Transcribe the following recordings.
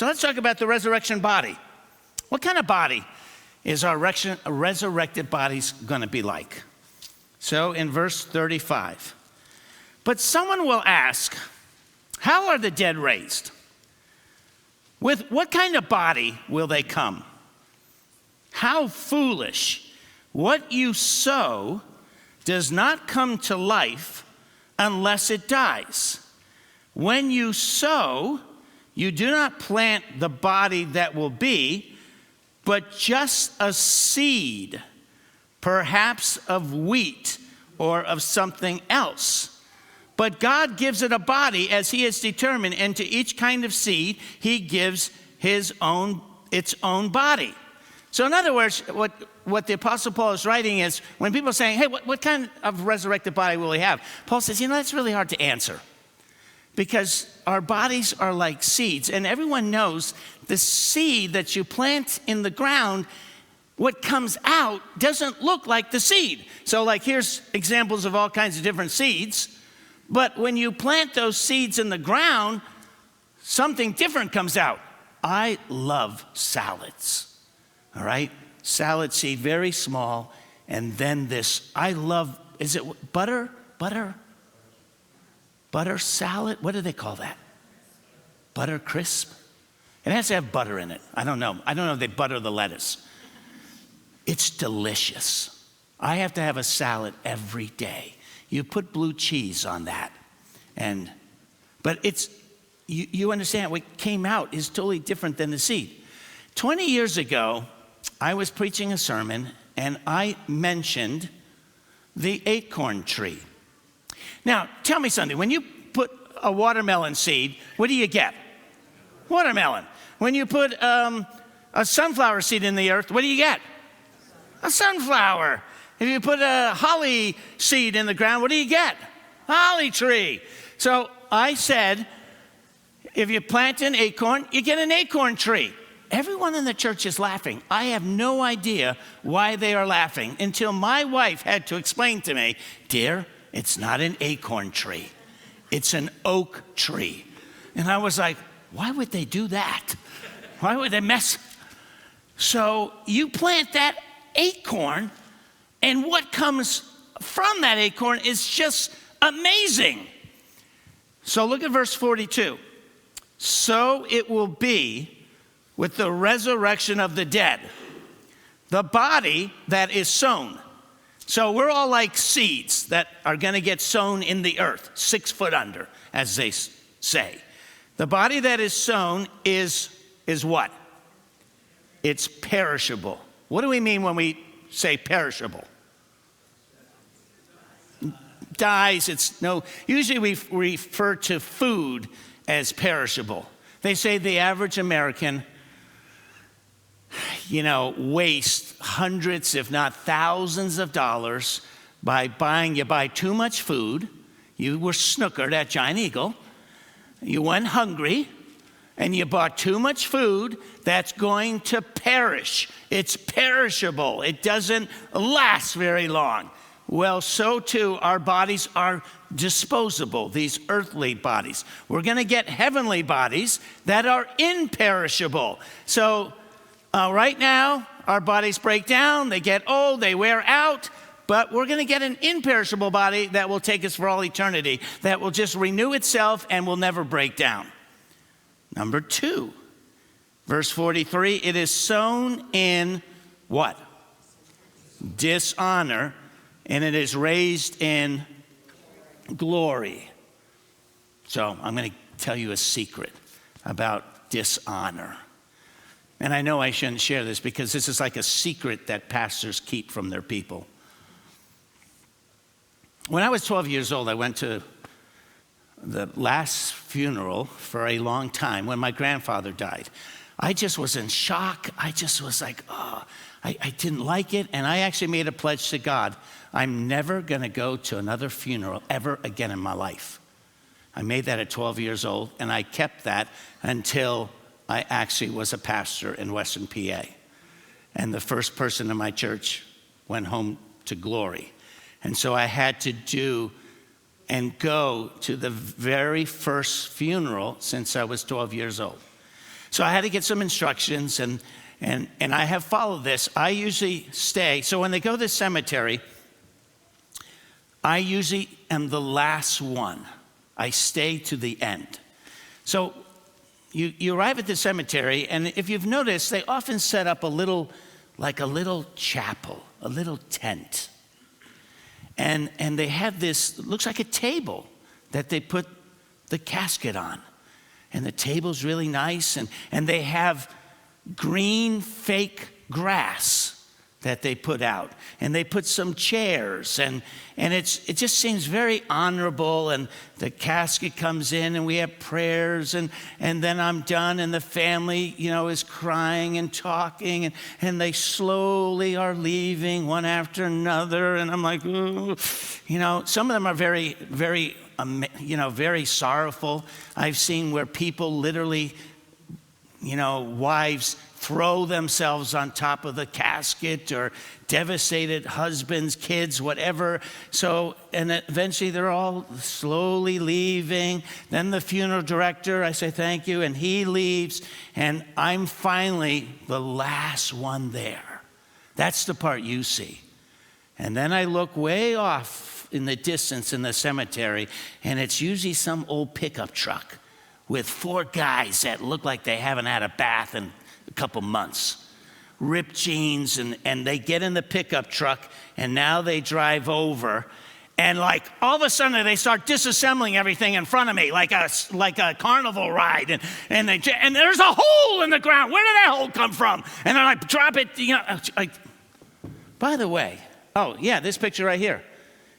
So let's talk about the resurrection body. What kind of body is our resurrected body's going to be like? So in verse 35, but someone will ask, how are the dead raised? With what kind of body will they come? How foolish. What you sow does not come to life unless it dies. When you sow, you do not plant the body that will be, but just a seed, perhaps of wheat or of something else. But God gives it a body as he has determined, and to each kind of seed, he gives its own body. So in other words, what the Apostle Paul is writing is, when people are saying, hey, what kind of resurrected body will he have? Paul says, that's really hard to answer. Because our bodies are like seeds, and everyone knows the seed that you plant in the ground, what comes out doesn't look like the seed. So like here's examples of all kinds of different seeds, but when you plant those seeds in the ground, something different comes out. I love salads, all right? Salad seed, very small, and then this, I love, is it butter? Butter salad? What do they call that? Butter crisp? It has to have butter in it. I don't know if they butter the lettuce. It's delicious. I have to have a salad every day. You put blue cheese on that. But it's, you understand, what came out is totally different than the seed. 20 years ago, I was preaching a sermon, and I mentioned the acorn tree. Now, tell me something. When you put a watermelon seed, what do you get? Watermelon. When you put a sunflower seed in the earth, what do you get? A sunflower. If you put a holly seed in the ground, what do you get? A holly tree. So I said, if you plant an acorn, you get an acorn tree. Everyone in the church is laughing. I have no idea why they are laughing until my wife had to explain to me, dear, it's not an acorn tree. It's an oak tree. And I was like, why would they do that? Why would they mess? So you plant that acorn, and what comes from that acorn is just amazing. So look at verse 42. So it will be with the resurrection of the dead, the body that is sown. So we're all like seeds that are going to get sown in the earth, 6 foot under, as they say. The body that is sown is what? It's perishable. What do we mean when we say perishable? Dies. Usually we refer to food as perishable. They say the average American waste hundreds, if not thousands of dollars by you buy too much food. You were snookered at Giant Eagle. You went hungry and you bought too much food that's going to perish. It's perishable. It doesn't last very long. Well, so too our bodies are disposable, these earthly bodies. We're going to get heavenly bodies that are imperishable. So right now, our bodies break down, they get old, they wear out, but we're going to get an imperishable body that will take us for all eternity, that will just renew itself and will never break down. Number 2, verse 43, it is sown in what? Dishonor, and it is raised in glory. So I'm going to tell you a secret about dishonor. And I know I shouldn't share this because this is like a secret that pastors keep from their people. When I was 12 years old, I went to the last funeral for a long time when my grandfather died. I just was in shock. I just was like, I didn't like it. And I actually made a pledge to God. I'm never going to go to another funeral ever again in my life. I made that at 12 years old, and I kept that until I actually was a pastor in Western PA. And the first person in my church went home to glory. And so I had to do and go to the very first funeral since I was 12 years old. So I had to get some instructions, and I have followed this. I usually stay. So when they go to the cemetery, I usually am the last one. I stay to the end. So you arrive at the cemetery, and if you've noticed, they often set up a little chapel, a little tent. And they have this, looks like a table that they put the casket on. And the table's really nice, and they have green fake grass that they put out. And they put some chairs, and it just seems very honorable, and the casket comes in, and we have prayers, and then I'm done, and the family, is crying and talking, and they slowly are leaving one after another, and I'm like, ooh. Some of them are very, very, very sorrowful. I've seen where people literally, wives throw themselves on top of the casket, or devastated husbands, kids, whatever. So, and eventually they're all slowly leaving. Then the funeral director, I say thank you, and he leaves, and I'm finally the last one there. That's the part you see. And then I look way off in the distance in the cemetery, and it's usually some old pickup truck with 4 guys that look like they haven't had a bath in a couple months. Ripped jeans, and they get in the pickup truck, and now they drive over, and like all of a sudden they start disassembling everything in front of me like a carnival ride, and there's a hole in the ground. Where did that hole come from? And then I drop it. By the way, oh yeah, this picture right here.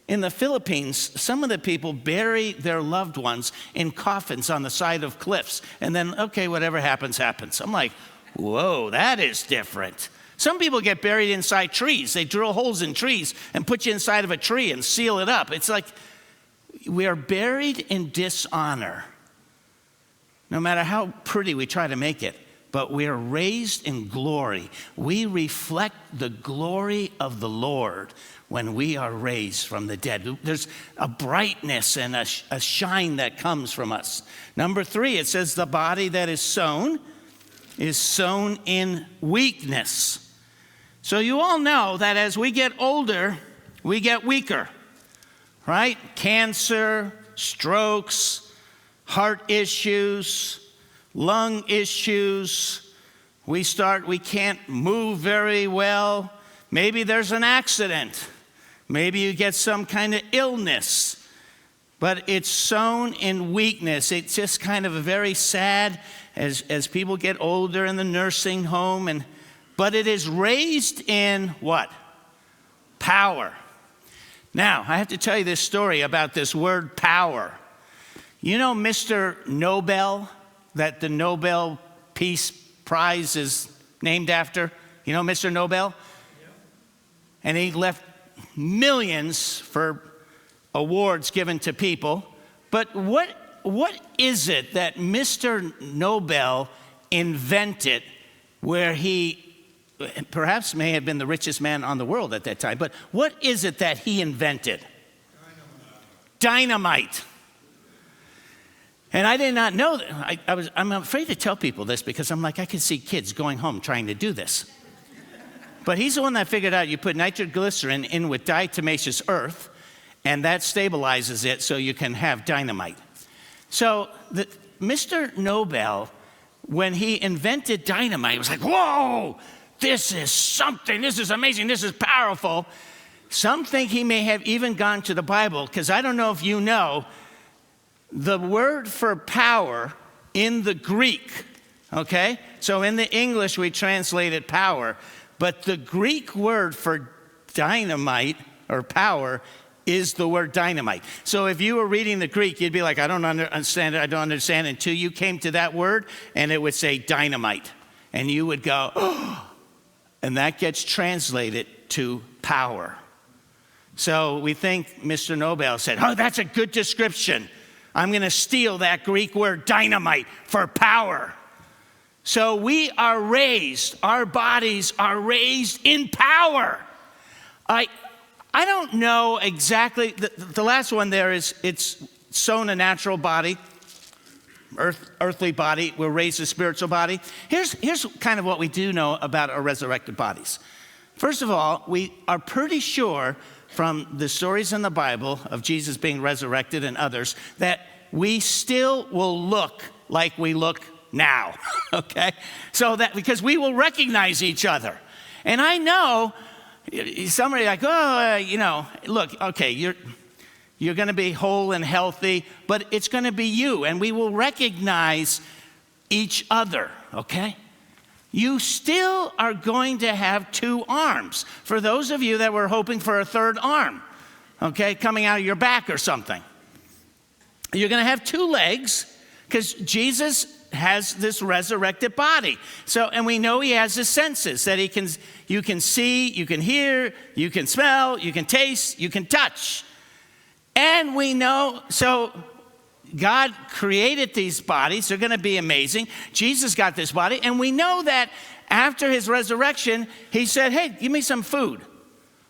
In the Philippines, some of the people bury their loved ones in coffins on the side of cliffs, and then, okay, whatever happens, happens. I'm like, whoa, that is different. Some people get buried inside trees. They drill holes in trees and put you inside of a tree and seal it up. It's like we are buried in dishonor, no matter how pretty we try to make it. But we are raised in glory. We reflect the glory of the Lord when we are raised from the dead. There's a brightness and a shine that comes from us. Number 3, it says the body that is sown in weakness. So you all know that as we get older, we get weaker, right? Cancer, strokes, heart issues, lung issues. We can't move very well. Maybe there's an accident. Maybe you get some kind of illness. But it's sown in weakness. It's just kind of a very sad as people get older in the nursing home. But it is raised in what? Power. Now, I have to tell you this story about this word power. You know Mr. Nobel, that the Nobel Peace Prize is named after? You know Mr. Nobel? Yeah. And he left millions for awards given to people. But what is it that Mr. Nobel invented where he perhaps may have been the richest man on the world at that time, but what is it that he invented? Dynamite. And I did not know that. I'm afraid to tell people this because I'm like, I can see kids going home trying to do this. But he's the one that figured out you put nitroglycerin in with diatomaceous earth, and that stabilizes it so you can have dynamite. So Mr. Nobel, when he invented dynamite, was like, whoa, this is something, this is amazing, this is powerful. Some think he may have even gone to the Bible, because I don't know if you know, the word for power in the Greek, okay? So in the English, we translate it power, but the Greek word for dynamite or power is the word dynamite. So if you were reading the Greek, you'd be like, I don't understand until you came to that word, and it would say dynamite. And you would go, oh, and that gets translated to power. So we think Mr. Nobel said, oh, that's a good description. I'm going to steal that Greek word dynamite for power. So we are raised, our bodies are raised in power. I don't know exactly, the last one there is it's sown a natural body. earthly body will raise a spiritual body. Here's kind of what we do know about our resurrected bodies. First of all, we are pretty sure from the stories in the Bible of Jesus being resurrected and others that we still will look like we look now, okay? So that, because we will recognize each other. And I know somebody like, look, okay, you're going to be whole and healthy, but it's going to be you, and we will recognize each other, okay? You still are going to have two arms. For those of you that were hoping for a third arm, okay, coming out of your back or something. You're going to have two legs because Jesus has this resurrected body. So, and we know he has his senses that you can see, you can hear, you can smell, you can taste, you can touch. And we know, so God created these bodies. They're going to be amazing. Jesus got this body. And we know that after his resurrection, he said, hey, give me some food.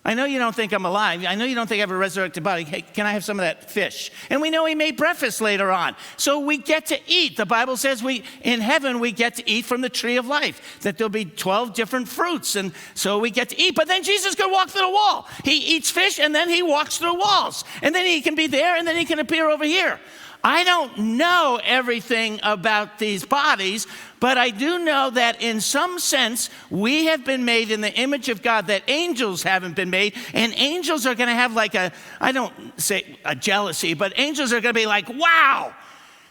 I know you don't think I'm alive. I know you don't think I have a resurrected body. Hey, can I have some of that fish? And we know he made breakfast later on. So we get to eat. The Bible says in heaven we get to eat from the tree of life, that there'll be 12 different fruits. And so we get to eat. But then Jesus could walk through the wall. He eats fish and then he walks through walls. And then he can be there and then he can appear over here. I don't know everything about these bodies, but I do know that in some sense, we have been made in the image of God that angels haven't been made. And angels are going to have like I don't say a jealousy, but angels are going to be like, wow,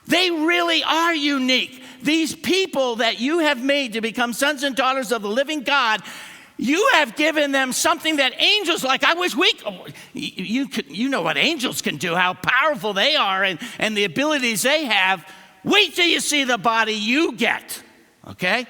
they really are unique. These people that you have made to become sons and daughters of the living God, you have given them something that angels like. I wish you know what angels can do, how powerful they are and the abilities they have. Wait till you see the body you get, okay?